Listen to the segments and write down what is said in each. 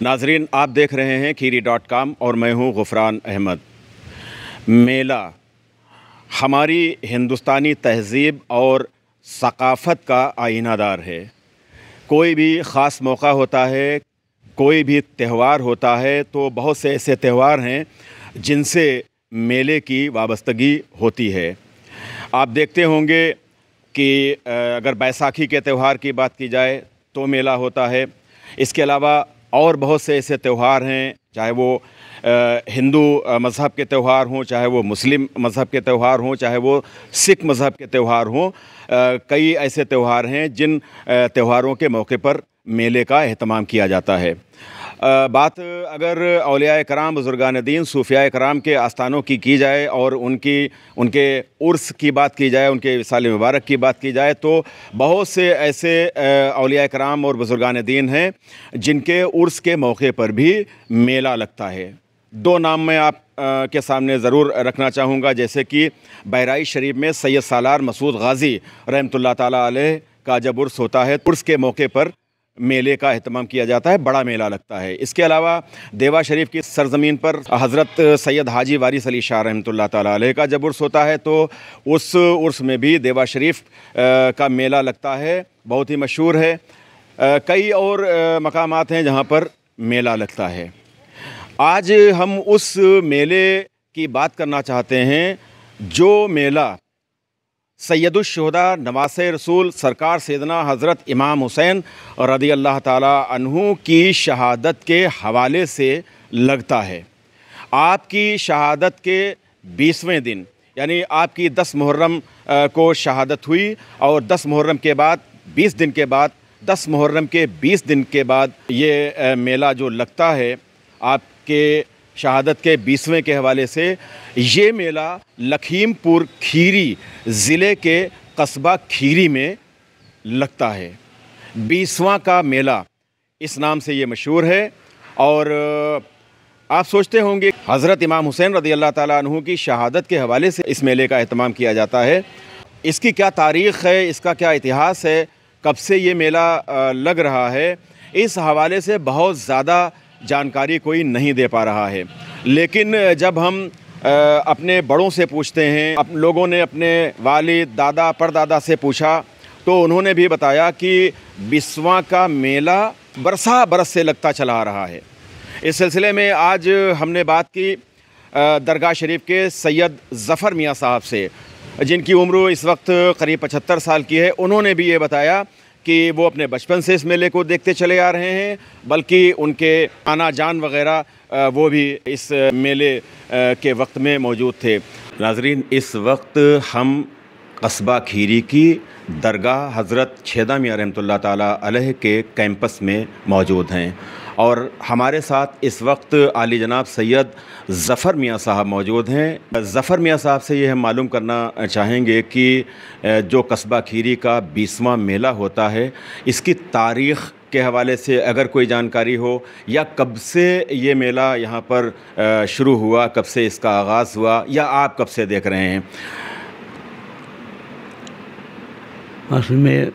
नाजरीन, आप देख रहे हैं खीरी.com और मैं हूं गुफरान अहमद। मेला हमारी हिंदुस्तानी तहज़ीब और सक़ाफ़त का आईनादार है। कोई भी ख़ास मौका होता है, कोई भी त्यौहार होता है, तो बहुत से ऐसे त्यौहार हैं जिनसे मेले की वाबस्तगी होती है। आप देखते होंगे कि अगर बैसाखी के त्यौहार की बात की जाए तो मेला होता है। इसके अलावा और बहुत से ऐसे त्यौहार हैं, चाहे वो हिंदू मज़हब के त्यौहार हों, चाहे वो मुस्लिम मज़हब के त्यौहार हों, चाहे वो सिख मज़हब के त्यौहार हों। कई ऐसे त्यौहार हैं जिन त्यौहारों के मौके पर मेले का एहतमाम किया जाता है। बात अगर औलियाए कराम, बुज़ुर्गान दीन, सूफ़ियाए कराम के आस्थानों की जाए और उनके उर्स की बात की जाए, उनके विसाल मुबारक की बात की जाए, तो बहुत से ऐसे औलियाए कराम और बुज़ुर्गान दीन हैं जिनके उर्स के मौके पर भी मेला लगता है। दो नाम मैं आप के सामने ज़रूर रखना चाहूँगा, जैसे कि बहराइच शरीफ में सैयद सालार मसूद गाज़ी रहमतुल्लाह ताला अलैह का जब उर्स होता है, उर्स के मौके पर मेले का एहतमाम किया जाता है, बड़ा मेला लगता है। इसके अलावा देवा शरीफ की सरज़मीन पर हज़रत सैयद हाजी वारिस अली शाह रहमतुल्लाह ताला अलैह का जब उर्स होता है, तो उस उर्स में भी देवा शरीफ का मेला लगता है, बहुत ही मशहूर है। कई और मकामात हैं जहाँ पर मेला लगता है। आज हम उस मेले की बात करना चाहते हैं जो मेला सैयदुश्शुहदा नवासे रसूल सरकार सैयदना हज़रत इमाम हुसैन रज़ी अल्लाह ताला अन्हु की शहादत के हवाले से लगता है। आपकी शहादत के 20वें दिन, यानी आपकी 10 मुहर्रम को शहादत हुई और 10 मुहर्रम के बाद 20 दिन के बाद 10 मुहर्रम के 20 दिन के बाद ये मेला जो लगता है, आपके शहादत के 20वें के हवाले से ये मेला लखीमपुर खीरी ज़िले के कस्बा खीरी में लगता है। 20वां का मेला इस नाम से ये मशहूर है। और आप सोचते होंगे हज़रत इमाम हुसैन रज़ी अल्लाह ताला अन्हु की शहादत के हवाले से इस मेले का एहतमाम किया जाता है। इसकी क्या तारीख़ है, इसका क्या इतिहास है, कब से ये मेला लग रहा है, इस हवाले से बहुत ज़्यादा जानकारी कोई नहीं दे पा रहा है। लेकिन जब हम अपने बड़ों से पूछते हैं, लोगों ने अपने वालिद, दादा, परदादा से पूछा, तो उन्होंने भी बताया कि 20वां का मेला बरसा बरस से लगता चला आ रहा है। इस सिलसिले में आज हमने बात की दरगाह शरीफ के सैयद ज़फ़र मियाँ साहब से, जिनकी उम्र इस वक्त करीब 75 साल की है। उन्होंने भी ये बताया कि वो अपने बचपन से इस मेले को देखते चले आ रहे हैं, बल्कि उनके आना जान वग़ैरह वो भी इस मेले के वक्त में मौजूद थे। नाज़रीन, इस वक्त हम कस्बा खीरी की दरगाह हज़रत छेदा मियाँ रहमतुल्लाह ताला अलैह के कैंपस में मौजूद हैं और हमारे साथ इस वक्त आली जनाब सैयद ज़फ़र मियाँ साहब मौजूद हैं। ज़फ़र मियाँ साहब से ये हम मालूम करना चाहेंगे कि जो कस्बा खीरी का 20वां मेला होता है, इसकी तारीख़ के हवाले से अगर कोई जानकारी हो, या कब से ये मेला यहाँ पर शुरू हुआ, कब से इसका आगाज़ हुआ, या आप कब से देख रहे हैं? असल में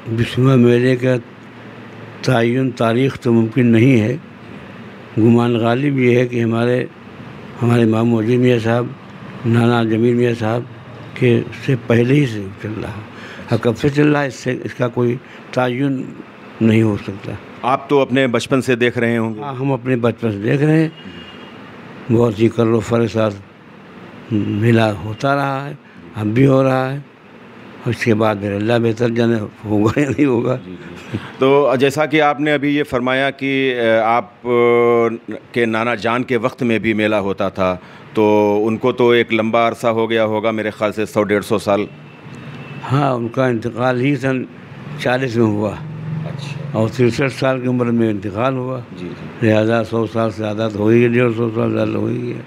20वां मेले का तयन तारीख़ तो मुमकिन नहीं है। गुमान गालिब ये है कि हमारे इमाम मौजूद मियाँ साहब, नाना जमील मियाँ साहब के से पहले ही से चल रहा है। कब से चल रहा है इसका कोई तयन नहीं हो सकता। आप तो अपने बचपन से देख रहे होंगे। हाँ, हम अपने बचपन से देख रहे हैं। बहुत ही करो फर साथ मेला होता रहा है, अब भी हो रहा है। उसके बाद फिर अल्लाह बेहतर जाने होगा या नहीं होगा। तो जैसा कि आपने अभी ये फरमाया कि आप के नाना जान के वक्त में भी मेला होता था, तो उनको तो एक लंबा अरसा हो गया होगा, मेरे ख़्याल से 100-150 साल। हाँ, उनका इंतकाल ही सन 40 में हुआ। अच्छा। और 63 साल की उम्र में इंतकाल हुआ। जी। लिहाजा 100 साल से ज़्यादा तो हो ही गया, 150 साल ज़्यादा हो ही गया।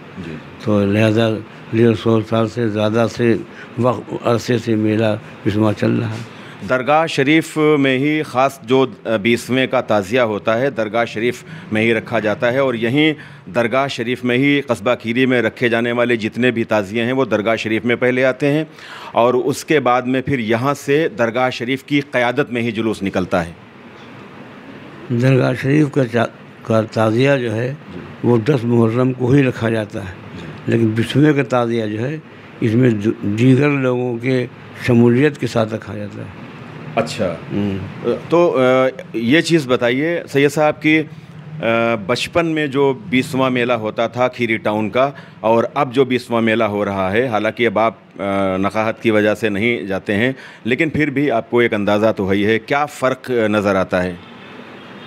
तो लिहाजा 150 साल से ज़्यादा से वक्त अरसे से मेला 20वां चल रहा है। दरगाह शरीफ में ही ख़ास जो 20वें का ताज़िया होता है, दरगाह शरीफ में ही रखा जाता है और यहीं दरगाह शरीफ में ही कस्बा खीरी में रखे जाने वाले जितने भी ताज़िए हैं वो दरगाह शरीफ में पहले आते हैं और उसके बाद में फिर यहाँ से दरगाह शरीफ की क़यादत में ही जुलूस निकलता है। दरगाह शरीफ का का ताज़िया जो है वो 10 मुहर्रम को ही रखा जाता है, लेकिन 20वें का ताज़िया जो है इसमें दीगर लोगों के शमूलियत के साथ रखा जाता है। अच्छा, तो ये चीज़ बताइए सैयद साहब कि बचपन में जो 20वां मेला होता था खीरी टाउन का और अब जो 20वां मेला हो रहा है, हालांकि अब आप नकाहत की वजह से नहीं जाते हैं, लेकिन फिर भी आपको एक अंदाज़ा तो है, क्या फ़र्क नज़र आता है?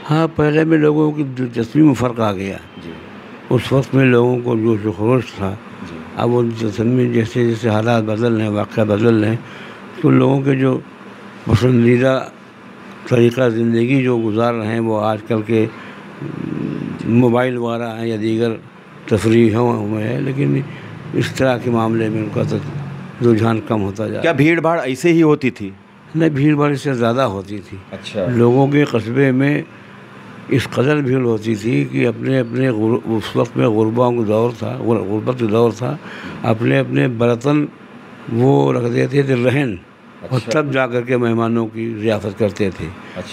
हाँ, पहले में लोगों की दिलचस्पी में फ़र्क आ गया। उस वक्त में लोगों को जो खरोश था, अब वो दिलचस्पी में जैसे जैसे हालात बदल रहे हैं, वाक़या बदल रहे हैं, तो लोगों के जो पसंदीदा तरीक़ा ज़िंदगी जो गुजार रहे हैं वो आजकल के मोबाइल वगैरह हैं या दीगर तफरीहों में है, लेकिन इस तरह के मामले में उनका तो रुझान कम होता जा रहा है। क्या भीड़ भाड़ ऐसे ही होती थी? नहीं, भीड़ भाड़ इससे ज़्यादा होती थी। अच्छा। लोगों के कस्बे में इस कदर भीड़ होती थी कि अपने अपने उस वक्त में गुरबा का दौर था, गुरबत का दौर था, अपने अपने बर्तन वो रख देते थे रहन, और तब जा कर के मेहमानों की रियासत करते थे।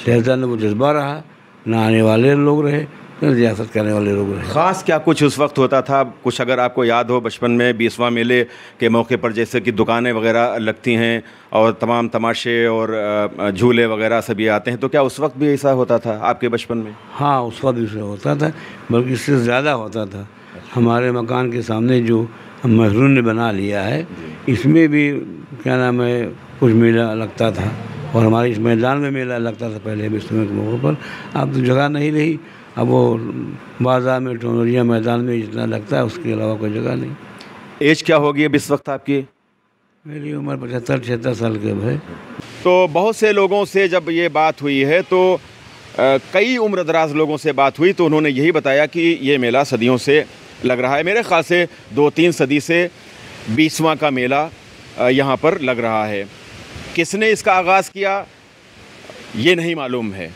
जैसा न वो जज्बा रहा, ना आने वाले लोग रहे, न रियासत करने वाले लोग रहे। ख़ास क्या कुछ उस वक्त होता था, कुछ अगर आपको याद हो बचपन में 20वां मेले के मौके पर, जैसे कि दुकानें वगैरह लगती हैं और तमाम तमाशे और झूले वगैरह सभी आते हैं, तो क्या उस वक्त भी ऐसा होता था आपके बचपन में? हाँ, उस वक्त भी होता था, बल्कि इससे ज़्यादा होता था। हमारे मकान के सामने जो महरूम ने बना लिया है, इसमें भी क्या नाम है कुछ मेला लगता था, और हमारे इस मैदान में मेला लगता था पहले 20वें के मौके पर। अब तो जगह नहीं रही, अब वो बाज़ार में टोनरिया मैदान में जितना लगता है उसके अलावा कोई जगह नहीं। एज क्या होगी अब इस वक्त आपकी? मेरी उम्र 75-76 साल की है। तो बहुत से लोगों से जब ये बात हुई है तो कई उम्रदराज लोगों से बात हुई, तो उन्होंने यही बताया कि ये मेला सदियों से लग रहा है। मेरे ख़्याल से 2-3 सदी से 20वां का मेला यहाँ पर लग रहा है। किसने इसका आगाज़ किया ये नहीं मालूम है।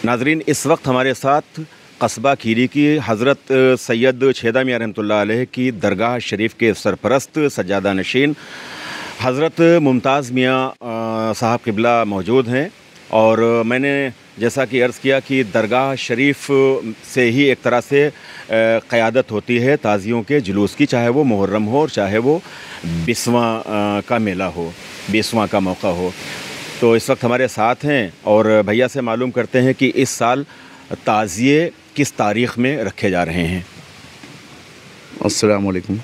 नाज़रीन, इस वक्त हमारे साथ कस्बा खीरी की हज़रत सैयद छेदा मियाँ रहमतुल्लाह अलैह की दरगाह शरीफ के सरपरस्त सज्जादा नशीन हज़रत मुमताज़ मियाँ साहब क़िबला मौजूद हैं, और मैंने जैसा कि अर्ज़ किया कि दरगाह शरीफ से ही एक तरह से क़यादत होती है ताज़ियों के जुलूस की, चाहे वो मुहर्रम हो और चाहे वो 20वां का मेला हो, 20वां का मौका हो। तो इस वक्त हमारे साथ हैं और भैया से मालूम करते हैं कि इस साल ताज़िए किस तारीख़ में रखे जा रहे हैं। अस्सलाम वालेकुम।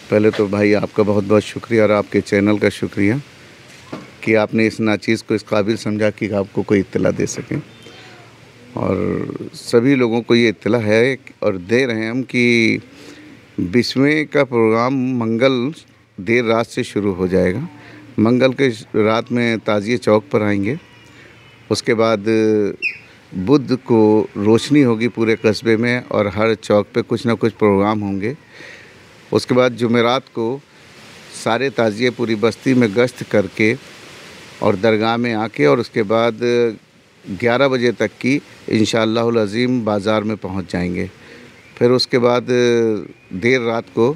पहले तो भाई आपका बहुत बहुत शुक्रिया और आपके चैनल का शुक्रिया कि आपने इस नाचीज़ को इस काबिल समझा कि आपको कोई इत्तला दे सकें, और सभी लोगों को ये इत्तला है और दे रहे हैं हम कि 20वें का प्रोग्राम मंगल देर रात से शुरू हो जाएगा। मंगल के रात में ताज़िए चौक पर आएंगे, उसके बाद बुध को रोशनी होगी पूरे कस्बे में और हर चौक पे कुछ ना कुछ प्रोग्राम होंगे। उसके बाद जुमेरात को सारे ताज़िए पूरी बस्ती में गश्त करके और दरगाह में आके, और उसके बाद 11 बजे तक की इंशाअल्लाहुल अज़ीम बाज़ार में पहुंच जाएंगे। फिर उसके बाद देर रात को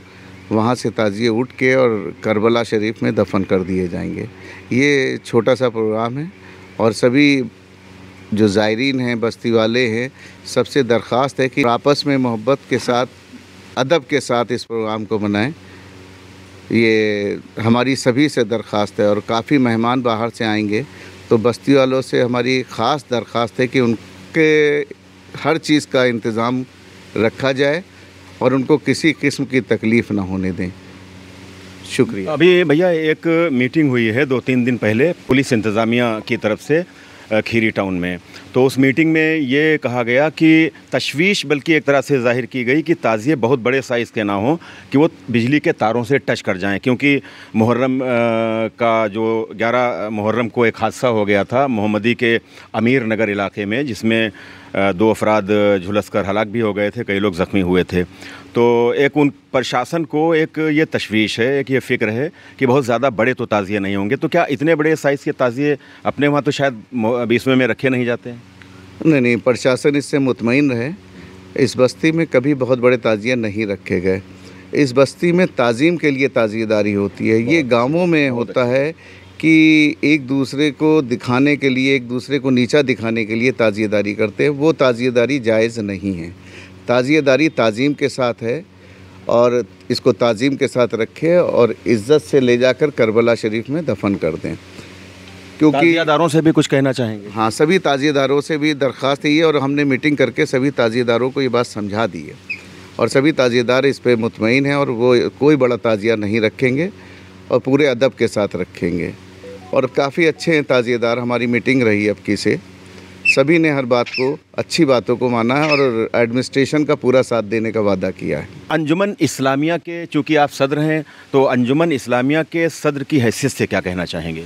वहाँ से ताज़िए उठ के और करबला शरीफ में दफन कर दिए जाएंगे। ये छोटा सा प्रोग्राम है, और सभी जो ज़ायरीन हैं, बस्ती वाले हैं, सबसे दरख्वास्त है कि आपस में मोहब्बत के साथ, अदब के साथ इस प्रोग्राम को मनाएं। ये हमारी सभी से दरख्वास्त है, और काफ़ी मेहमान बाहर से आएंगे, तो बस्ती वालों से हमारी ख़ास दरख्वास्त है कि उनके हर चीज़ का इंतज़ाम रखा जाए और उनको किसी किस्म की तकलीफ़ ना होने दें। शुक्रिया। अभी भैया एक मीटिंग हुई है 2-3 दिन पहले पुलिस इंतज़ामिया की तरफ से खीरी टाउन में, तो उस मीटिंग में ये कहा गया कि तशवीश बल्कि एक तरह से ज़ाहिर की गई कि ताज़िए बहुत बड़े साइज़ के ना हों, कि वो बिजली के तारों से टच कर जाएं, क्योंकि मुहर्रम का जो 11 मुहर्रम को एक हादसा हो गया था मोहम्मदी के अमीर नगर इलाके में, जिसमें 2 अफराद झुलस कर हलाक भी हो गए थे, कई लोग ज़ख्मी हुए थे। तो एक उन प्रशासन को एक ये तशवीश है, एक ये फ़िक्र है कि बहुत ज़्यादा बड़े तो ताज़िए नहीं होंगे। तो क्या इतने बड़े साइज़ के ताज़िए अपने वहाँ तो शायद 20वें में रखे नहीं जाते हैं? नहीं, प्रशासन इससे मुतमईन रहे। इस बस्ती में कभी बहुत बड़े ताज़िए नहीं रखे गए। इस बस्ती में ताज़ीम के लिए ताज़िएदारी होती है। ये गाँवों में होता है कि एक दूसरे को दिखाने के लिए, एक दूसरे को नीचा दिखाने के लिए ताज़ियेदारी करते हैं, वो ताज़ियेदारी जायज़ नहीं है। ताज़ियेदारी ताज़ीम के साथ है और इसको ताज़ीम के साथ रखें और इज़्ज़त से ले जाकर करबला शरीफ में दफन कर दें। क्योंकि ताज़ियेदारों से भी कुछ कहना चाहेंगे? हाँ, सभी ताज़ियेदारों से भी दरख्वास्त है और हमने मीटिंग करके सभी ताज़ियेदारों को ये बात समझा दी है और सभी ताज़ियेदार इस पे मुतमईन हैं और वो कोई बड़ा ताज़िया नहीं रखेंगे और पूरे अदब के साथ रखेंगे। और काफ़ी अच्छे हैं ताज़ियेदार, हमारी मीटिंग रही अब की से, सभी ने हर बात को, अच्छी बातों को माना है और एडमिनिस्ट्रेशन का पूरा साथ देने का वादा किया है। अंजुमन इस्लामिया के, चूँकि आप सदर हैं, तो अंजुमन इस्लामिया के सदर की हैसियत से क्या कहना चाहेंगे?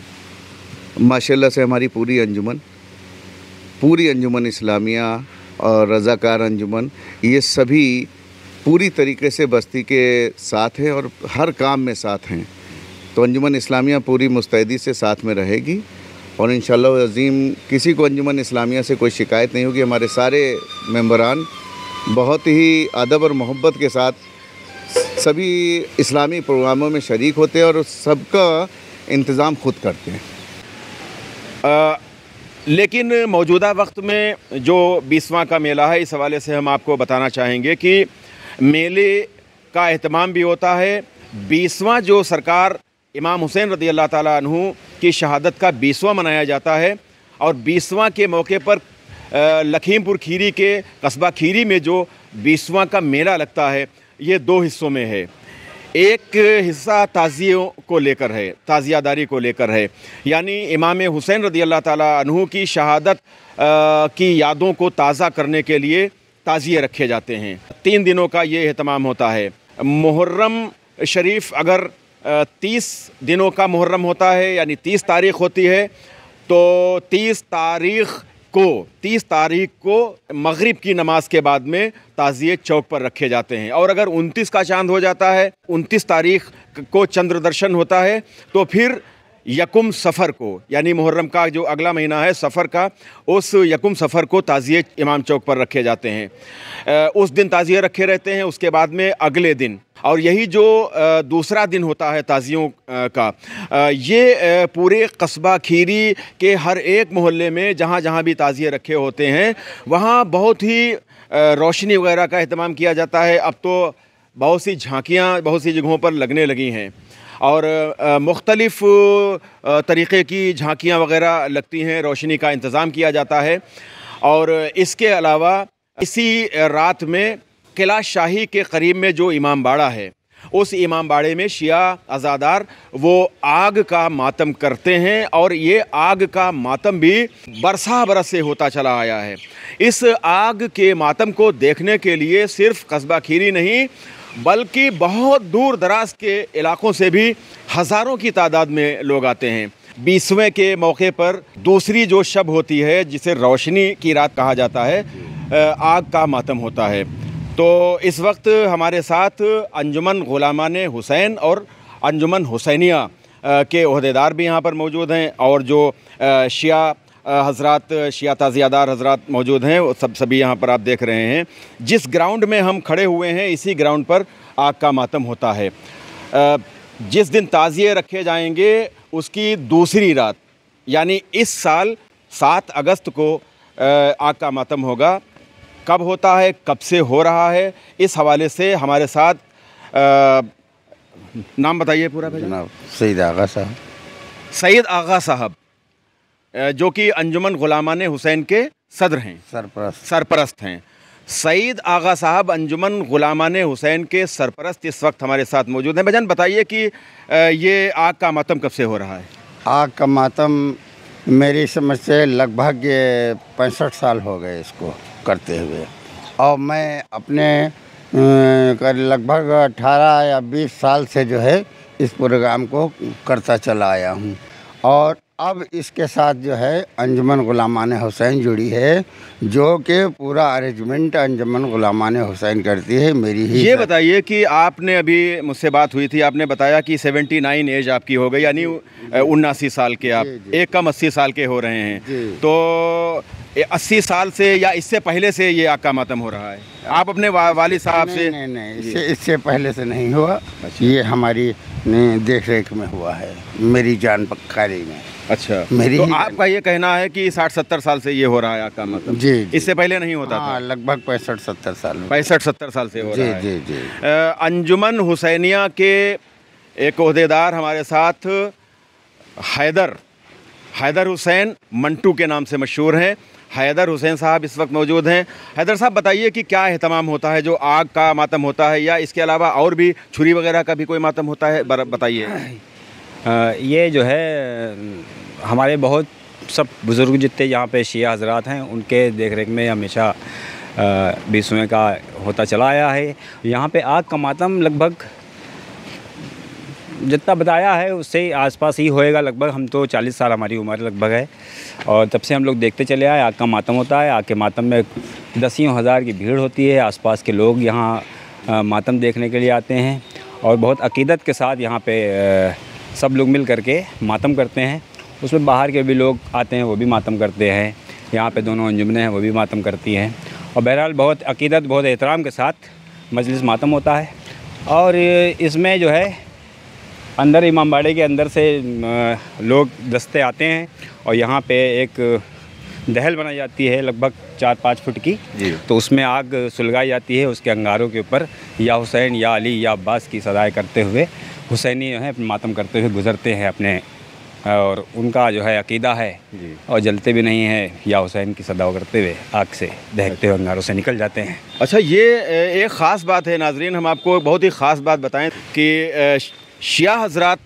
माशाल्लाह से हमारी पूरी अंजुमन इस्लामिया और रज़ाकार अंजुमन, ये सभी पूरी तरीके से बस्ती के साथ हैं और हर काम में साथ हैं। तो अंजुमन इस्लामिया पूरी मुस्तैदी से साथ में रहेगी और इंशाअल्लाह अज़ीम किसी को अंजुमन इस्लामिया से कोई शिकायत नहीं होगी। हमारे सारे मेंबरान बहुत ही अदब और मोहब्बत के साथ सभी इस्लामी प्रोग्रामों में शरीक होते हैं और सबका इंतज़ाम खुद करते हैं। लेकिन मौजूदा वक्त में जो 20वां का मेला है, इस हवाले से हम आपको बताना चाहेंगे कि मेले का एहतमाम भी होता है। 20वां जो सरकार इमाम हुसैन रज़ी अल्लाह ताला अन्हु की शहादत का 20वां मनाया जाता है और 20वां के मौके पर लखीमपुर खीरी के कस्बा खीरी में जो 20वां का मेला लगता है, ये 2 हिस्सों में है। एक हिस्सा ताज़ियों को लेकर है, ताज़ियादारी को लेकर है, यानी इमाम हुसैन रज़ी अल्लाह ताला अन्हु की शहादत की यादों को ताज़ा करने के लिए ताज़िये रखे जाते हैं। 3 दिनों का ये एहतमाम होता है। मुहर्रम शरीफ अगर 30 दिनों का मुहर्रम होता है, यानी 30 तारीख़ होती है, तो 30 तारीख़ को मगरिब की नमाज के बाद में ताज़िये चौक पर रखे जाते हैं। और अगर 29 का चांद हो जाता है, 29 तारीख़ को चंद्र दर्शन होता है, तो फिर यकुम सफ़र को, यानी मुहर्रम का जो अगला महीना है सफ़र का, उस यकुम सफ़र को ताज़िये इमाम चौक पर रखे जाते हैं। उस दिन ताज़िये रखे रहते हैं, उसके बाद में अगले दिन, और यही जो दूसरा दिन होता है ताज़ियों का, ये पूरे कस्बा खीरी के हर एक मोहल्ले में जहाँ जहाँ भी ताज़िये रखे होते हैं, वहाँ बहुत ही रोशनी वगैरह का एहतमाम किया जाता है। अब तो बहुत सी झांकियाँ बहुत सी जगहों पर लगने लगी हैं और मुख्तलिफ़ तरीक़े की झांकियाँ वगैरह लगती हैं, रोशनी का इंतज़ाम किया जाता है। और इसके अलावा इसी रात में किला शाही के करीब में जो इमाम बाड़ा है, उस इमाम बाड़े में शिया अज़ादार वो आग का मातम करते हैं और ये आग का मातम भी बरस से होता चला आया है। इस आग के मातम को देखने के लिए सिर्फ़ कस्बा खीरी नहीं बल्कि बहुत दूर दराज के इलाकों से भी हज़ारों की तादाद में लोग आते हैं। 20वें के मौके पर दूसरी जो शब होती है, जिसे रोशनी की रात कहा जाता है, आग का मातम होता है। तो इस वक्त हमारे साथ अंजुमन गुलामान हुसैन और अंजुमन हुसैनिया के ओहदेदार भी यहाँ पर मौजूद हैं और जो शिया हज़रात, शिया ताज़ियादार हज़रात मौजूद हैं, वो सभी यहाँ पर आप देख रहे हैं। जिस ग्राउंड में हम खड़े हुए हैं, इसी ग्राउंड पर आग का मातम होता है। जिस दिन ताज़िये रखे जाएंगे उसकी दूसरी रात, यानी इस साल 7 अगस्त को आग का मातम होगा। कब होता है, कब से हो रहा है, इस हवाले से हमारे साथ नाम बताइए पूरा भाई। जनाब सईद आगा साहब। सईद आगा साहब जो कि अंजुमन गुलामान हुसैन के सदर हैं, सरपरस्त हैं। सईद आगा साहब अंजुमन गुलामान हुसैन के सरपरस्त इस वक्त हमारे साथ मौजूद हैं। भाईजान बताइए कि ये आग का मातम कब से हो रहा है? आग का मातम मेरी समझ से लगभग 65 साल हो गए इसको करते हुए, और मैं अपने लगभग 18 या 20 साल से जो है इस प्रोग्राम को करता चला आया हूँ। और अब इसके साथ जो है अंजुमन गुलामान हुसैन जुड़ी है, जो कि पूरा अरेंजमेंट अंजुमन गुलामान हुसैन करती है। मेरी ही ये बताइए कि आपने अभी मुझसे बात हुई थी, आपने बताया कि 79 एज आपकी हो गई, यानी 79 साल के आप, एक कम 80 साल के हो रहे हैं। तो 80 साल से या इससे पहले से ये आग का मातम हो रहा है? आप अपने वालिद साहब से? नहीं, इससे पहले से नहीं हुआ। ये हमारी अपनी देख रेख में हुआ है, मेरी जानकारी में। अच्छा, मेरी तो ही आपका ये कहना है कि 60-70 साल से ये हो रहा है आका मातम? जी, जी। इससे पहले नहीं होता हाँ, था? लगभग 65-70 साल में। 65-70 साल से हो जी, रहा है। जी, जी। अंजुमन हुसैनिया के एक ओहदेदार हमारे साथ हैदर हुसैन मंटू के नाम से मशहूर हैं। हैदर हुसैन साहब इस वक्त मौजूद हैं। हैदर साहब, बताइए कि क्या एहतमाम होता है? जो आग का मातम होता है या इसके अलावा और भी छुरी वगैरह का भी कोई मातम होता है? बताइए। ये जो है हमारे बहुत सब बुज़ुर्ग जितने यहाँ पे शिया हजरात हैं उनके देख रेख में हमेशा 20वें का होता चला आया है। यहाँ पे आग का मातम लगभग जितना बताया है उससे आसपास ही होएगा लगभग। हम तो 40 साल हमारी उम्र लगभग है और तब से हम लोग देखते चले आए। आग का मातम होता है, आग के मातम में दसियों हज़ार की भीड़ होती है। आसपास के लोग यहाँ मातम देखने के लिए आते हैं और बहुत अकीदत के साथ यहाँ पे सब लोग मिल करके मातम करते हैं। उसमें बाहर के भी लोग आते हैं, वो भी मातम करते हैं। यहाँ पे दोनों अंजुमनें हैं, वो भी मातम करती हैं और बहरहाल बहुत अकीदत, बहुत एहतराम के साथ मजलिस मातम होता है। और इसमें जो है अंदर इमाम बाड़े के अंदर से लोग दस्ते आते हैं और यहाँ पे एक दहल बनाई जाती है लगभग 4-5 फुट की। तो उसमें आग सुलगाई जाती है। उसके अंगारों के ऊपर या हुसैन या अली या अब्बास की सदाएँ करते हुए हुसैनी जो है मातम करते हुए गुज़रते हैं अपने, और उनका जो है अकीदा है और जलते भी नहीं हैं, या हुसैन की सदाओं करते हुए आग से दहकते हुए अंगारों से निकल जाते हैं। अच्छा, ये एक ख़ास बात है नाजरीन, हम आपको बहुत ही ख़ास बात बताएं कि शिया हजरात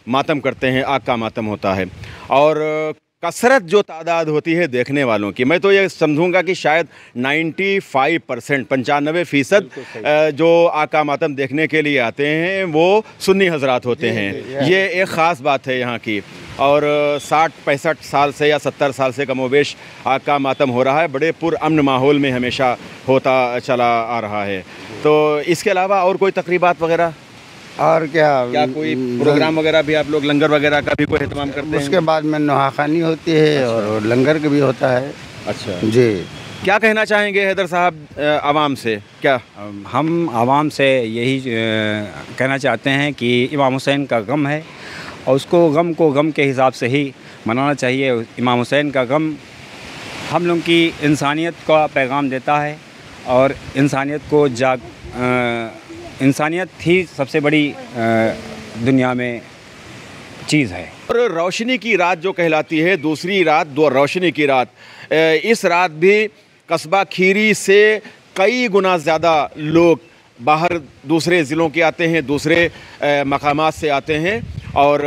मातम करते हैं, आग का मातम होता है और कसरत जो तादाद होती है देखने वालों की, मैं तो ये समझूंगा कि शायद 95% 95% जो आग का मातम देखने के लिए आते हैं वो सुन्नी हजरात होते हैं। ये एक ख़ास बात है यहाँ की। और 60-65 साल से या 70 साल से कमोबेश आग का मातम हो रहा है, बड़े पुरअमन माहौल में हमेशा होता चला आ रहा है। तो इसके अलावा और कोई तकरीबात वगैरह और क्या कोई प्रोग्राम वगैरह भी आप लोग, लंगर वगैरह का भी कोई एहतमाम करते हैं? उसके बाद में नहाखानी होती है और लंगर का भी होता है। अच्छा जी। क्या कहना चाहेंगे हैदर साहब आवाम से? क्या हम आवाम से यही कहना चाहते हैं कि इमाम हुसैन का गम है और उसको गम को गम के हिसाब से ही मनाना चाहिए। इमाम हुसैन का गम हम लोग की इंसानियत का पैगाम देता है और इंसानियत को इंसानियत ही सबसे बड़ी दुनिया में चीज़ है। और रोशनी की रात जो कहलाती है, दूसरी रात दो रोशनी की रात, इस रात भी कस्बा खीरी से कई गुना ज़्यादा लोग बाहर दूसरे ज़िलों के आते हैं, दूसरे मकामात से आते हैं और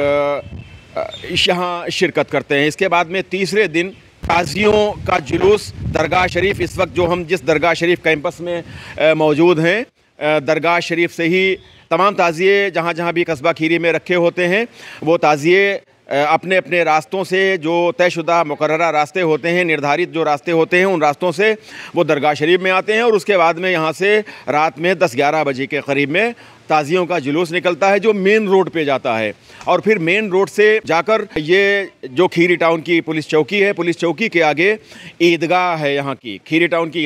यहाँ शिरकत करते हैं। इसके बाद में तीसरे दिन ताज़ियों का जुलूस दरगाह शरीफ, इस वक्त जो हम जिस दरगाह शरीफ कैंपस में मौजूद हैं, दरगाह शरीफ से ही तमाम ताज़िए जहाँ जहाँ भी कस्बा खीरी में रखे होते हैं, वो ताज़िए अपने अपने रास्तों से, जो तयशुदा मुकर्ररा रास्ते होते हैं, निर्धारित जो रास्ते होते हैं, उन रास्तों से वो दरगाह शरीफ में आते हैं और उसके बाद में यहाँ से रात में 10-11 बजे के करीब में ताज़ियों का जुलूस निकलता है जो मेन रोड पे जाता है। और फिर मेन रोड से जाकर ये जो खीरी टाउन की पुलिस चौकी है, पुलिस चौकी के आगे ईदगाह है यहाँ की, खीरी टाउन की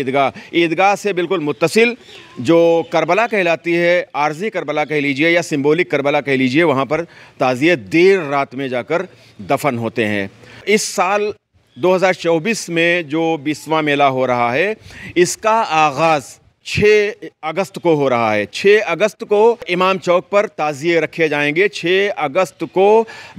ईदगाह से बिल्कुल मुत्तसिल जो करबला कहलाती है, आर्जी करबला कह लीजिए या सिंबॉलिक करबला कह लीजिए, वहाँ पर ताज़िए देर रात में जाकर दफन होते हैं। इस साल 2024 में जो 20वां मेला हो रहा है, इसका आगाज़ 6 अगस्त को हो रहा है। 6 अगस्त को इमाम चौक पर ताज़िए रखे जाएंगे। 6 अगस्त को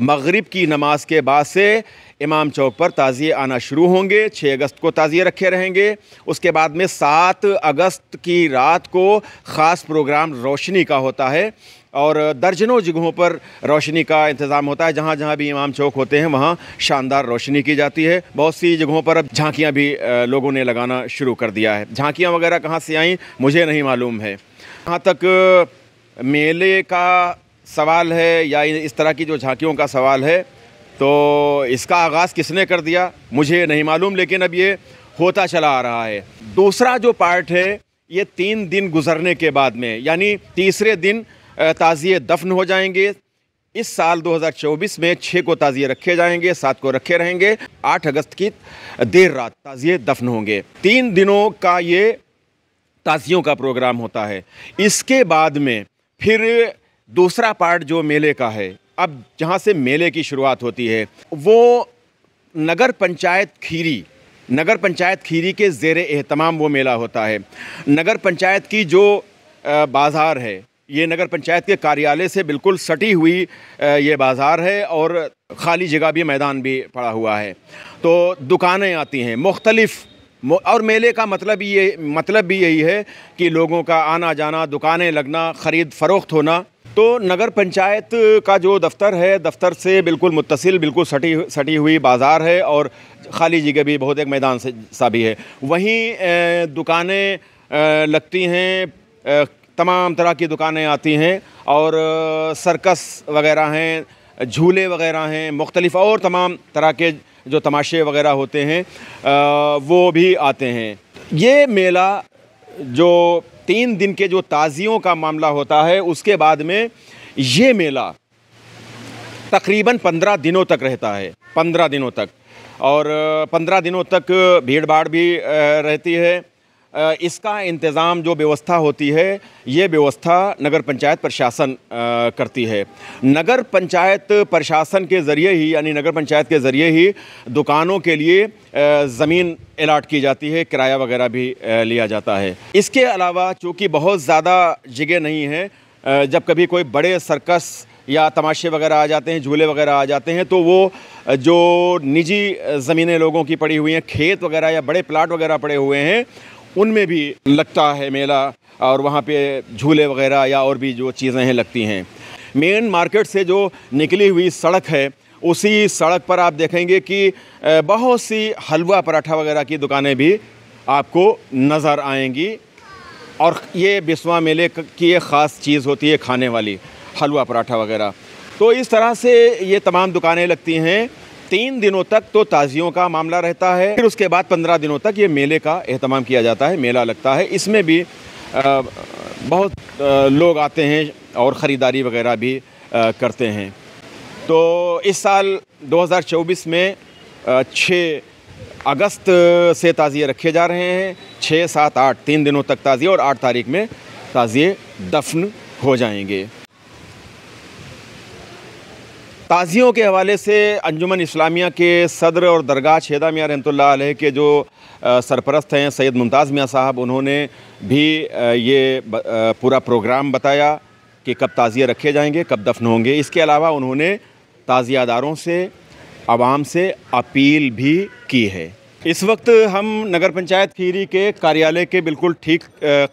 मगरिब की नमाज के बाद से इमाम चौक पर ताज़िए आना शुरू होंगे। 6 अगस्त को ताज़िए रखे रहेंगे। उसके बाद में 7 अगस्त की रात को ख़ास प्रोग्राम रोशनी का होता है और दर्जनों जगहों पर रोशनी का इंतज़ाम होता है। जहाँ जहाँ भी इमाम चौक होते हैं वहाँ शानदार रोशनी की जाती है। बहुत सी जगहों पर अब झांकियाँ भी लोगों ने लगाना शुरू कर दिया है। झांकियाँ वगैरह कहाँ से आईं मुझे नहीं मालूम है। जहाँ तक मेले का सवाल है या इस तरह की जो झांकियों का सवाल है, तो इसका आगाज़ किसने कर दिया मुझे नहीं मालूम, लेकिन अब ये होता चला आ रहा है। दूसरा जो पार्ट है, ये 3 दिन गुजरने के बाद में, यानी तीसरे दिन ताज़िए दफन हो जाएंगे। इस साल 2024 में 6 को ताज़िए रखे जाएंगे, 7 को रखे रहेंगे, 8 अगस्त की देर रात ताज़िए दफन होंगे। 3 दिनों का ये ताज़ियों का प्रोग्राम होता है। इसके बाद में फिर दूसरा पार्ट जो मेले का है, अब जहाँ से मेले की शुरुआत होती है वो नगर पंचायत खीरी के ज़ेरे एहतमाम वो मेला होता है। नगर पंचायत की जो बाज़ार है, ये नगर पंचायत के कार्यालय से बिल्कुल सटी हुई ये बाज़ार है और खाली जगह भी, मैदान भी पड़ा हुआ है। तो दुकानें आती हैं मुख्तलिफ़, और मेले का मतलब भी यही है कि लोगों का आना जाना, दुकानें लगना, ख़रीद फ़रोख्त होना। तो नगर पंचायत का जो दफ्तर है, दफ्तर से बिल्कुल मुत्तसिल, बिल्कुल सटी हुई बाज़ार है और खाली जगह भी बहुत, एक मैदान सा भी है। वहीं दुकानें लगती हैं, तमाम तरह की दुकानें आती हैं और सर्कस वगैरह हैं, झूले वगैरह हैं, मुख्तलिफ़ और तमाम तरह के जो तमाशे वगैरह होते हैं वो भी आते हैं। ये मेला जो 3 दिन के जो ताज़ियों का मामला होता है, उसके बाद में ये मेला तकरीबन 15 दिनों तक रहता है, 15 दिनों तक, और 15 दिनों तक भीड़ भाड़ भी रहती है। इसका इंतज़ाम, जो व्यवस्था होती है, ये व्यवस्था नगर पंचायत प्रशासन करती है। नगर पंचायत प्रशासन के ज़रिए ही, यानी नगर पंचायत के ज़रिए ही दुकानों के लिए ज़मीन अलाट की जाती है, किराया वगैरह भी लिया जाता है। इसके अलावा चूँकि बहुत ज़्यादा जगह नहीं है, जब कभी कोई बड़े सर्कस या तमाशे वगैरह आ जाते हैं, झूले वगैरह आ जाते हैं, तो वो जो निजी ज़मीनें लोगों की पड़ी हुई हैं, खेत वगैरह या बड़े प्लाट वगैरह पड़े हुए हैं, उनमें भी लगता है मेला, और वहाँ पे झूले वगैरह या और भी जो चीज़ें हैं लगती हैं। मेन मार्केट से जो निकली हुई सड़क है, उसी सड़क पर आप देखेंगे कि बहुत सी हलवा पराठा वगैरह की दुकानें भी आपको नज़र आएंगी, और ये बिस्वा मेले की एक ख़ास चीज़ होती है, खाने वाली हलवा पराठा वगैरह। तो इस तरह से ये तमाम दुकानें लगती हैं। 3 दिनों तक तो ताज़ियों का मामला रहता है, फिर उसके बाद 15 दिनों तक ये मेले का एहतमाम किया जाता है, मेला लगता है। इसमें भी बहुत लोग आते हैं और ख़रीदारी वगैरह भी करते हैं। तो इस साल 2024 में 6 अगस्त से ताज़िए रखे जा रहे हैं, 6, 7, 8 3 दिनों तक ताज़िए, और 8 तारीख में ताज़िए दफन हो जाएंगे। ताज़ियों के हवाले से अंजुमन इस्लामिया के सदर और दरगाह छेदा मियां रहमतुल्लाह अलैह के जो सरपरस्त हैं सैयद मुमताज़ मियां साहब, उन्होंने भी ये पूरा प्रोग्राम बताया कि कब ताज़िए रखे जाएंगे, कब दफन होंगे। इसके अलावा उन्होंने ताज़ियादारों से, आवाम से अपील भी की है। इस वक्त हम नगर पंचायत खीरी के कार्यालय के बिल्कुल ठीक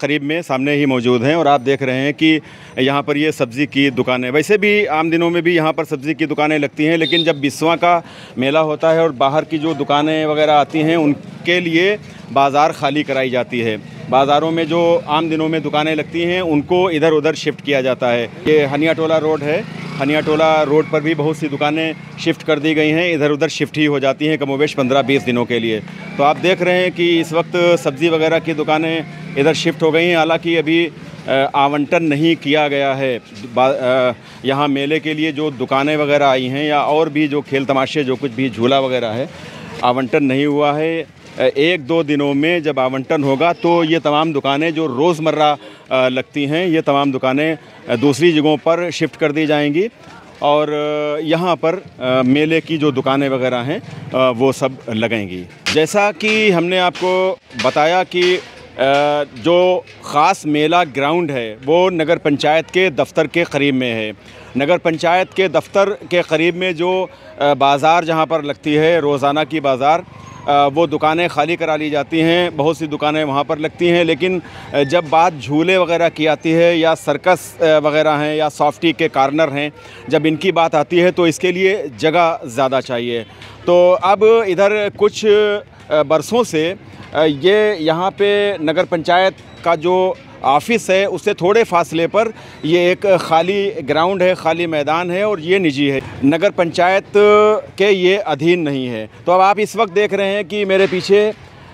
करीब में सामने ही मौजूद हैं, और आप देख रहे हैं कि यहाँ पर ये सब्ज़ी की दुकानें, वैसे भी आम दिनों में भी यहाँ पर सब्ज़ी की दुकानें लगती हैं, लेकिन जब बिस्वा का मेला होता है और बाहर की जो दुकानें वगैरह आती हैं, उनके लिए बाज़ार खाली कराई जाती है। बाज़ारों में जो आम दिनों में दुकानें लगती हैं, उनको इधर उधर शिफ्ट किया जाता है। ये हनिया टोला रोड है, हनिया टोला रोड पर भी बहुत सी दुकानें शिफ्ट कर दी गई हैं, इधर उधर शिफ्ट ही हो जाती हैं कमोबेश 15-20 दिनों के लिए। तो आप देख रहे हैं कि इस वक्त सब्ज़ी वगैरह की दुकानें इधर शिफ्ट हो गई हैं। हालांकि अभी आवंटन नहीं किया गया है। यहाँ मेले के लिए जो दुकानें वगैरह आई हैं, या और भी जो खेल तमाशे, जो कुछ भी झूला वगैरह है, आवंटन नहीं हुआ है। 1-2 दिनों में जब आवंटन होगा तो ये तमाम दुकानें जो रोज़मर्रा लगती हैं, ये तमाम दुकानें दूसरी जगहों पर शिफ्ट कर दी जाएंगी, और यहाँ पर मेले की जो दुकानें वगैरह हैं वो सब लगेंगी। जैसा कि हमने आपको बताया कि जो ख़ास मेला ग्राउंड है वो नगर पंचायत के दफ़्तर के क़रीब में है। नगर पंचायत के दफ़्तर के क़रीब में जो बाज़ार जहाँ पर लगती है, रोज़ाना की बाज़ार, वो दुकानें खाली करा ली जाती हैं, बहुत सी दुकानें वहाँ पर लगती हैं। लेकिन जब बात झूले वगैरह की आती है, या सर्कस वगैरह हैं, या सॉफ्टी के कॉर्नर हैं, जब इनकी बात आती है तो इसके लिए जगह ज़्यादा चाहिए। तो अब इधर कुछ बरसों से ये यहाँ पे नगर पंचायत का जो ऑफिस है, उससे थोड़े फासले पर ये एक खाली ग्राउंड है, खाली मैदान है, और ये निजी है, नगर पंचायत के ये अधीन नहीं है। तो अब आप इस वक्त देख रहे हैं कि मेरे पीछे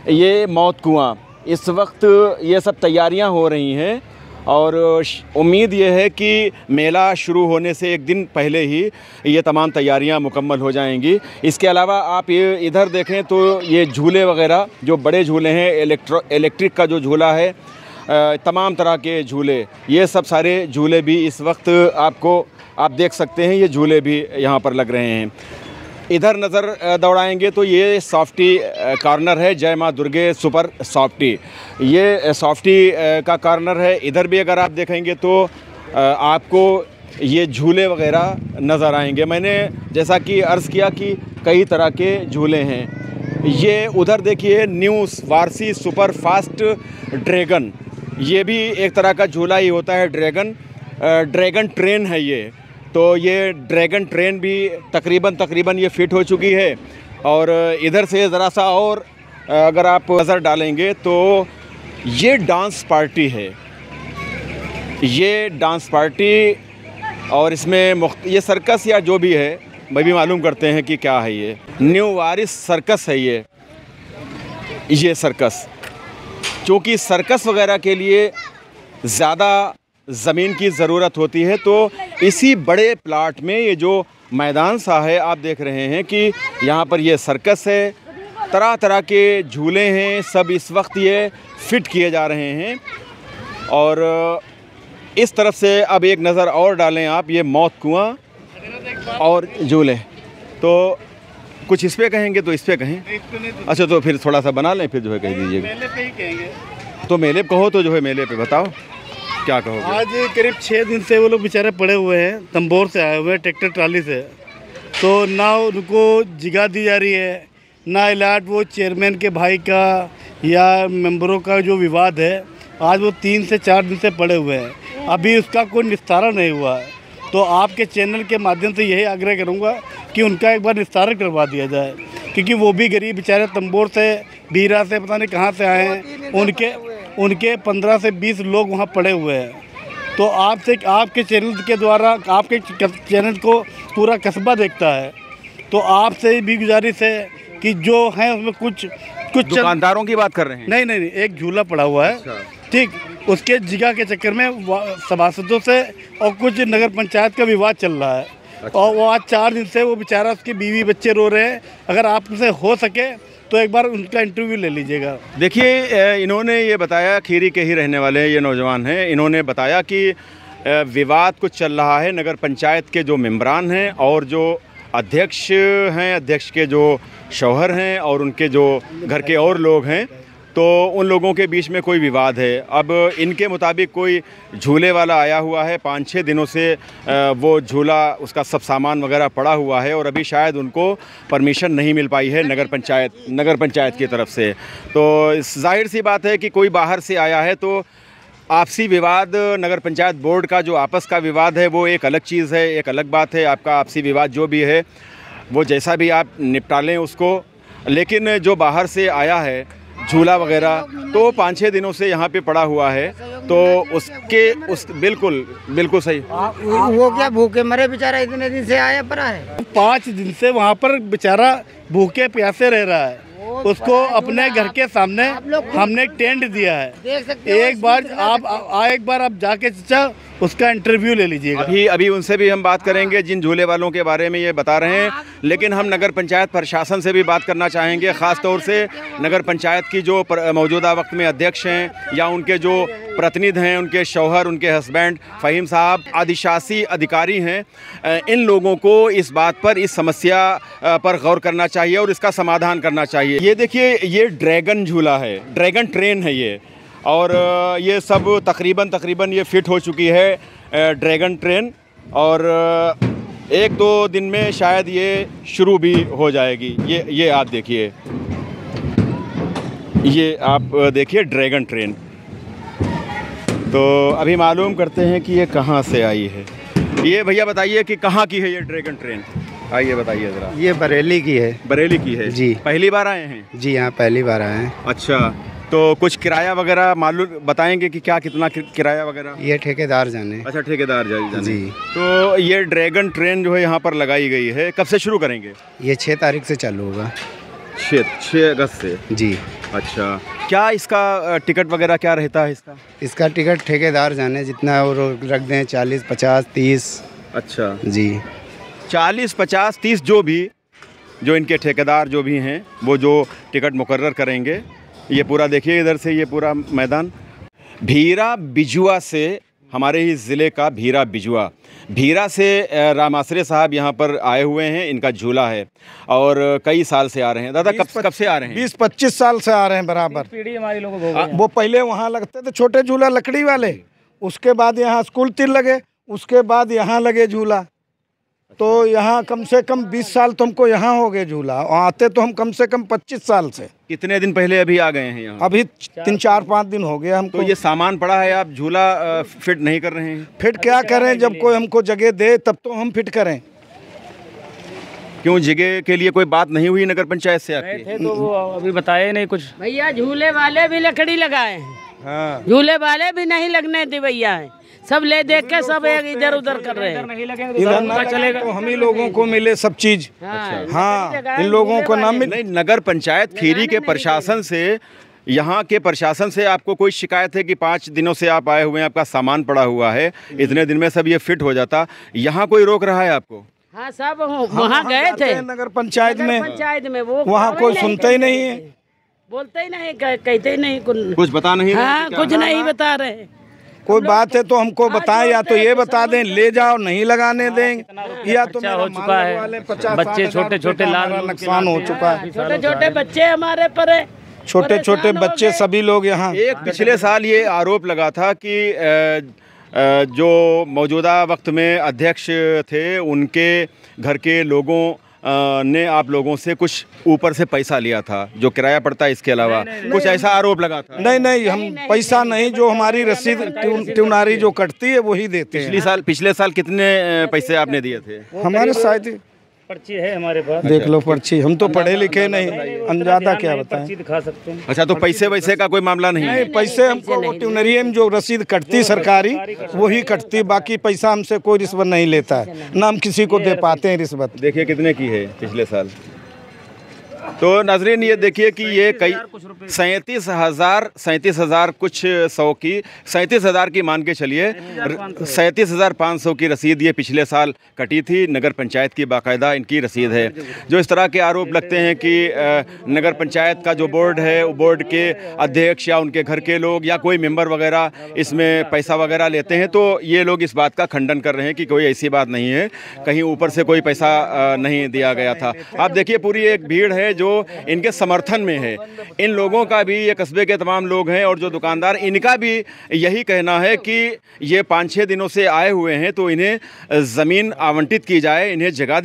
ये मौत कुआं, इस वक्त ये सब तैयारियां हो रही हैं, और उम्मीद ये है कि मेला शुरू होने से एक दिन पहले ही ये तमाम तैयारियां मुकम्मल हो जाएंगी। इसके अलावा आप ये इधर देखें तो ये झूले वगैरह, जो बड़े झूले हैं, इलेक्ट्रिक का जो झूला है, तमाम तरह के झूले, ये सब सारे झूले भी इस वक्त आप देख सकते हैं, ये झूले भी यहाँ पर लग रहे हैं। इधर नज़र दौड़ाएंगे तो ये सॉफ्टी कॉर्नर है, जय माँ दुर्गे सुपर सॉफ्टी, ये सॉफ्टी का कॉर्नर है। इधर भी अगर आप देखेंगे तो आपको ये झूले वगैरह नज़र आएंगे। मैंने जैसा कि अर्ज़ किया कि कई तरह के झूले हैं। ये उधर देखिए new Warsi super fast dragon, ये भी एक तरह का झूला ही होता है। ड्रैगन ट्रेन है ये, तो ये ड्रैगन ट्रेन भी तकरीबन ये फिट हो चुकी है। और इधर से ज़रा सा और अगर आप नज़र डालेंगे तो ये डांस पार्टी है, ये डांस पार्टी, और इसमें ये सर्कस या जो भी है, मैं भी मालूम करते हैं कि क्या है। ये न्यू वारिस सर्कस है ये सर्कस। क्योंकि सर्कस वगैरह के लिए ज़्यादा ज़मीन की ज़रूरत होती है, तो इसी बड़े प्लाट में ये जो मैदान सा है आप देख रहे हैं कि यहाँ पर ये सर्कस है, तरह तरह के झूले हैं, सब इस वक्त ये फिट किए जा रहे हैं। और इस तरफ से अब एक नज़र और डालें आप, ये मौत कुआं और झूले, तो कुछ इस पे कहेंगे तो इस पे कहें। अच्छा, तो फिर थोड़ा सा बना लें, फिर जो है कह दीजिएगा। मेले पे ही कहेंगे तो मेले पे कहो, तो जो है मेले पे बताओ क्या कहोगे। आज करीब 6 दिन से वो लोग बेचारे पड़े हुए हैं, तंबोर से आए हुए हैं, ट्रैक्टर ट्राली से। तो ना उनको जगह दी जा रही है, ना इलाट वो चेयरमैन के भाई का या मेंबरों का जो विवाद है, आज वो 3 से 4 दिन से पड़े हुए हैं, अभी उसका कोई निस्तारा नहीं हुआ है। तो आपके चैनल के माध्यम से यही आग्रह करूंगा कि उनका एक बार निस्तारण करवा दिया जाए, क्योंकि वो भी गरीब बेचारे तंबोर से, बीरा से, पता नहीं कहाँ से आए हैं। उनके 15 से 20 लोग वहाँ पड़े हुए हैं। तो आपके चैनल के द्वारा, आपके चैनल को पूरा कस्बा देखता है, तो आपसे भी गुजारिश है कि जो है उसमें कुछ दुकानदारों की बात कर रहे हैं? नहीं, एक झूला पड़ा हुआ है, ठीक, उसके जगह के चक्कर में सभासदों से और कुछ नगर पंचायत का विवाद चल रहा है। और वो आज 4 दिन से वो बेचारा, उसके बीवी बच्चे रो रहे हैं। अगर आपसे हो सके तो एक बार उनका इंटरव्यू ले लीजिएगा। देखिए, इन्होंने ये बताया, खीरी के ही रहने वाले ये नौजवान हैं, इन्होंने बताया कि विवाद कुछ चल रहा है नगर पंचायत के जो मेंबरान हैं और जो अध्यक्ष हैं, अध्यक्ष के जो शौहर हैं और उनके जो घर के और लोग हैं, तो उन लोगों के बीच में कोई विवाद है। अब इनके मुताबिक कोई झूले वाला आया हुआ है, 5-6 दिनों से वो झूला, उसका सब सामान वगैरह पड़ा हुआ है और अभी शायद उनको परमिशन नहीं मिल पाई है नगर पंचायत की तरफ से। तो जाहिर सी बात है कि कोई बाहर से आया है, तो आपसी विवाद, नगर पंचायत बोर्ड का जो आपस का विवाद है वो एक अलग चीज़ है, एक अलग बात है। आपका आपसी विवाद जो भी है वो जैसा भी आप निपटा लें उसको, लेकिन जो बाहर से आया है झूला वगैरह, तो 5-6 दिनों से यहाँ पे पड़ा हुआ है, तो बिल्कुल सही। वो क्या भूखे मरे बेचारा, इतने दिन से आया पड़ा है। 5 दिन से वहाँ पर बेचारा भूखे प्यासे रह रहा है। उसको अपने घर के सामने हमने एक टेंट दिया है। एक बार आप जाके चाचा उसका इंटरव्यू ले लीजिएगा। अभी उनसे भी हम बात करेंगे जिन झूले वालों के बारे में ये बता रहे हैं, लेकिन हम नगर पंचायत प्रशासन से भी बात करना चाहेंगे, ख़ास तौर से नगर पंचायत की जो मौजूदा वक्त में अध्यक्ष हैं या उनके जो प्रतिनिधि हैं, उनके शौहर, उनके हस्बैंड फ़हीम साहब, अधिशासी अधिकारी हैं। इन लोगों को इस बात पर, इस समस्या पर गौर करना चाहिए और इसका समाधान करना चाहिए। ये देखिए, ये ड्रैगन झूला है, ड्रैगन ट्रेन है ये, और ये सब तकरीबन ये फिट हो चुकी है ड्रैगन ट्रेन, और 1-2 दिन में शायद ये शुरू भी हो जाएगी। ये आप देखिए, ये आप देखिए ड्रैगन ट्रेन। तो अभी मालूम करते हैं कि ये कहाँ से आई है। ये भैया बताइए कि कहाँ की है ये ड्रैगन ट्रेन, आइए बताइए ज़रा। ये बरेली की है। बरेली की है जी। पहली बार आए हैं? जी हाँ, पहली बार आए हैं। अच्छा, तो कुछ किराया वगैरह मालूम बताएंगे कि क्या कितना किराया वगैरह? ये ठेकेदार जाने। अच्छा, ठेकेदार जाने जी। तो ये ड्रैगन ट्रेन जो है यहाँ पर लगाई गई है, कब से शुरू करेंगे? ये 6 तारीख से चालू होगा। 6 अगस्त से? जी। अच्छा, क्या इसका टिकट वगैरह क्या रहता है इसका? इसका टिकट ठेकेदार जाने, जितना वो रख दें, 40, 50, 30। अच्छा जी, 40, 50, 30 जो इनके ठेकेदार जो भी हैं वो जो टिकट मुकर्रर करेंगे। ये पूरा देखिए इधर से, ये पूरा मैदान। भीरा बिजुआ से, हमारे ही ज़िले का भीरा बिजुआ, भीरा से रामाश्रे साहब यहाँ पर आए हुए हैं। इनका झूला है और कई साल से आ रहे हैं। दादा कब से आ रहे हैं? 20-25 साल से आ रहे हैं बराबर। पीढ़ी हमारी लोगों को वो पहले वहाँ लगते थे छोटे झूला लकड़ी वाले, उसके बाद यहाँ स्कूल तीर लगे, उसके बाद यहाँ लगे झूला। तो यहाँ कम से कम 20 साल तो हमको यहाँ हो गए झूला, और आते तो हम कम से कम 25 साल से। कितने दिन पहले अभी आ गए हैं यहाँ? अभी 3-4-5 दिन हो गया हमको। तो ये सामान पड़ा है, आप झूला फिट नहीं कर रहे हैं? फिट क्या करें, जब कोई हमको जगह दे तब तो हम फिट करें। क्यों जगह के लिए कोई बात नहीं हुई नगर पंचायत से आपकी? थे तो वो अभी बताए नहीं कुछ। भैया झूले वाले भी लकड़ी लगाए हैं, हाँ। झूले वाले भी नहीं लगने दी भैया है, सब ले देख के सब इधर उधर कर रहे हैं। इधर ना चलेगा तो हम ही लोगों को मिले सब चीज। हाँ, इन लोगों को ना मिले। नहीं, नगर पंचायत खीरी के प्रशासन से, यहाँ के प्रशासन से आपको कोई शिकायत है कि 5 दिनों से आप आए हुए हैं, आपका सामान पड़ा हुआ है, इतने दिन में सब ये फिट हो जाता, यहाँ कोई रोक रहा है आपको? हाँ, सब वहाँ गए थे नगर पंचायत में, वो वहाँ कोई सुनता ही नहीं है, बोलते ही नहीं, कहते ही नहीं, कुछ बता नहीं रहे? हाँ, कुछ नहीं बता रहे। कोई बात है तो हमको बताएं, या तो ये बता दें ले जाओ नहीं लगाने देंगे, या तो हो चुका है, बच्चे छोटे छोटे लाल नुकसान हो चुका है। छोटे छोटे बच्चे हमारे पर, छोटे छोटे बच्चे सभी लोग यहाँ। एक पिछले साल ये आरोप लगा था कि जो मौजूदा वक्त में अध्यक्ष थे, उनके घर के लोगों ने आप लोगों से कुछ ऊपर से पैसा लिया था, जो किराया पड़ता है, इसके अलावा कुछ ऐसा आरोप लगा था? नहीं, हम पैसा नहीं, जो हमारी रसीद ट्यूनारी जो कटती है वही देते हैं। पिछले साल कितने पैसे आपने दिए थे? हमारे शायद पर्ची है हमारे पास, देख लो पर्ची। हम तो पढ़े लिखे नहीं, अंदाजा क्या बताएं। दिखा सकते हैं। अच्छा, तो पैसे वैसे का कोई मामला नहीं है? पैसे हमको ट्यूनरी में जो रसीद कटती सरकारी वही कटती, बाकी पैसा हमसे कोई रिश्वत नहीं लेता है, ना हम किसी को दे पाते हैं रिश्वत। देखिए कितने की है पिछले साल। तो नाजरीन ये देखिए कि ये कई 37,000 कुछ 100 की, 37,000 की मान के चलिए, 37,500 की रसीद ये पिछले साल कटी थी। नगर पंचायत की बाकायदा इनकी रसीद है। जो इस तरह के आरोप लगते हैं कि नगर पंचायत का जो बोर्ड है, वो बोर्ड के अध्यक्ष या उनके घर के लोग या कोई मेंबर वगैरह इसमें पैसा वगैरह लेते हैं, तो ये लोग इस बात का खंडन कर रहे हैं कि कोई ऐसी बात नहीं है, कहीं ऊपर से कोई पैसा नहीं दिया गया था। आप देखिए पूरी एक भीड़ है जो इनके समर्थन में है। इन लोगों का भी, ये कस्बे के तमाम लोग हैं और जो दुकानदार, इनका भी यही कहना है कि ये 5-6 दिनों से आए हुए हैं, तो इन्हें ज़मीन आवंटित की जाए, इन्हें जगह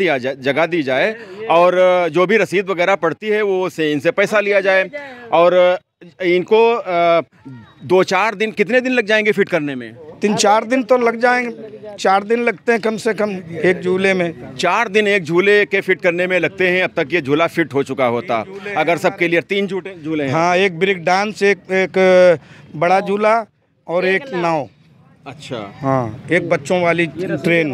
दी जाए, और जो भी रसीद वगैरह पड़ती है वो से इनसे पैसा लिया जाए। और इनको 2-4 दिन, कितने दिन लग जाएंगे फिट करने में? 3-4 दिन तो लग जाएंगे, 4 दिन लगते हैं कम से कम एक झूले में। 4 दिन एक झूले के फिट करने में लगते हैं। अब तक ये झूला फिट हो चुका होता अगर सबके लिए 3 झूले हैं। हाँ, एक ब्रेक डांस, एक बड़ा झूला और एक नाव। अच्छा, हाँ, एक बच्चों वाली ट्रेन।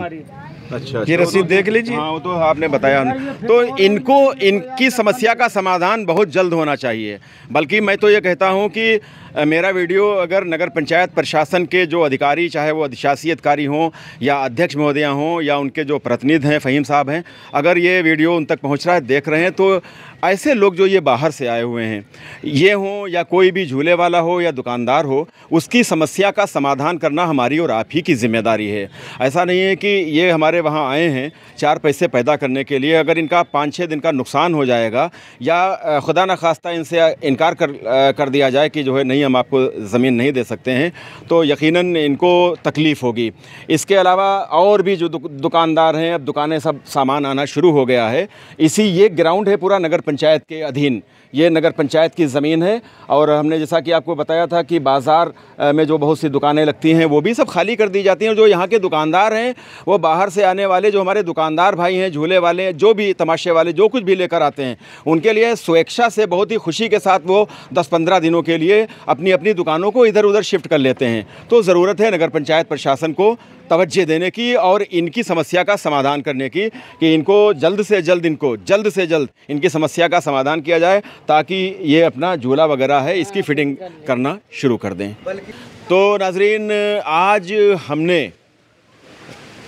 अच्छा, ये रसीद देख लीजिए। हाँ, वो तो आपने बताया। तो इनकी समस्या का समाधान बहुत जल्द होना चाहिए। बल्कि मैं तो ये कहता हूँ कि मेरा वीडियो अगर नगर पंचायत प्रशासन के जो अधिकारी, चाहे वो अधिशासी अधिकारी हों या अध्यक्ष महोदया हों या उनके जो प्रतिनिधि हैं, फ़हीम साहब हैं, अगर ये वीडियो उन तक पहुँच रहा है, देख रहे हैं, तो ऐसे लोग जो ये बाहर से आए हुए हैं, ये हों या कोई भी झूले वाला हो या दुकानदार हो, उसकी समस्या का समाधान करना हमारी और आप ही की जिम्मेदारी है। ऐसा नहीं है कि ये हमारे वहाँ आए हैं 4 पैसे पैदा करने के लिए। अगर इनका 5-6 दिन का नुकसान हो जाएगा या खुदा न खास्ता इनसे इनकार कर दिया जाए कि जो है नहीं, हम आपको ज़मीन नहीं दे सकते हैं, तो यकीनन इनको तकलीफ़ होगी। इसके अलावा और भी जो दुकानदार हैं, अब दुकानें सब सामान आना शुरू हो गया है। ये ग्राउंड है पूरा नगर पंचायत के अधीन, ये नगर पंचायत की ज़मीन है। और हमने जैसा कि आपको बताया था कि बाज़ार में जो बहुत सी दुकानें लगती हैं वो भी सब खाली कर दी जाती हैं। जो यहाँ के दुकानदार हैं, वो बाहर से आने वाले जो हमारे दुकानदार भाई हैं, झूले वाले, जो भी तमाशे वाले, जो कुछ भी लेकर आते हैं, उनके लिए स्वेच्छा से, बहुत ही खुशी के साथ वो 10-15 दिनों के लिए अपनी दुकानों को इधर उधर शिफ्ट कर लेते हैं। तो ज़रूरत है नगर पंचायत प्रशासन को तवज्जो देने की और इनकी समस्या का समाधान करने की, कि इनको जल्द से जल्द इनकी समस्या का समाधान किया जाए, ताकि ये अपना झूला वगैरह है इसकी फिटिंग करना शुरू कर दें। तो नाजरीन, आज हमने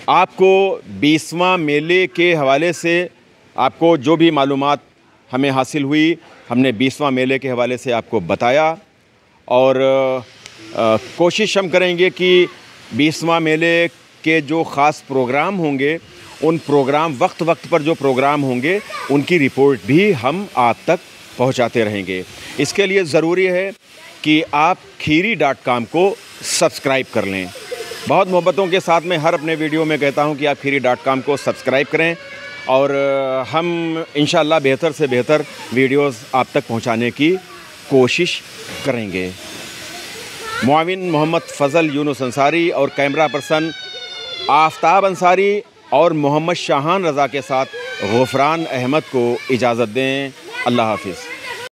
आपको 20वां मेले के हवाले से, आपको जो भी मालूमात हमें हासिल हुई, हमने 20वां मेले के हवाले से आपको बताया। और कोशिश हम करेंगे कि 20वां मेले के जो ख़ास प्रोग्राम होंगे, उन प्रोग्राम वक्त पर जो प्रोग्राम होंगे उनकी रिपोर्ट भी हम आप तक पहुंचाते रहेंगे। इसके लिए ज़रूरी है कि आप खीरी.com को सब्सक्राइब कर लें। बहुत मोहब्बतों के साथ मैं हर अपने वीडियो में कहता हूं कि आप खीरी.com को सब्सक्राइब करें और हम इंशाअल्लाह बेहतर से बेहतर वीडियोस आप तक पहुंचाने की कोशिश करेंगे। मुआविन मोहम्मद फ़ज़ल यूनुस अंसारी और कैमरा पर्सन आफ्ताब अंसारी और मोहम्मद शाहान रज़ा के साथ गुफ़रान अहमद को इजाज़त दें। अल्लाह हाफ़िज़।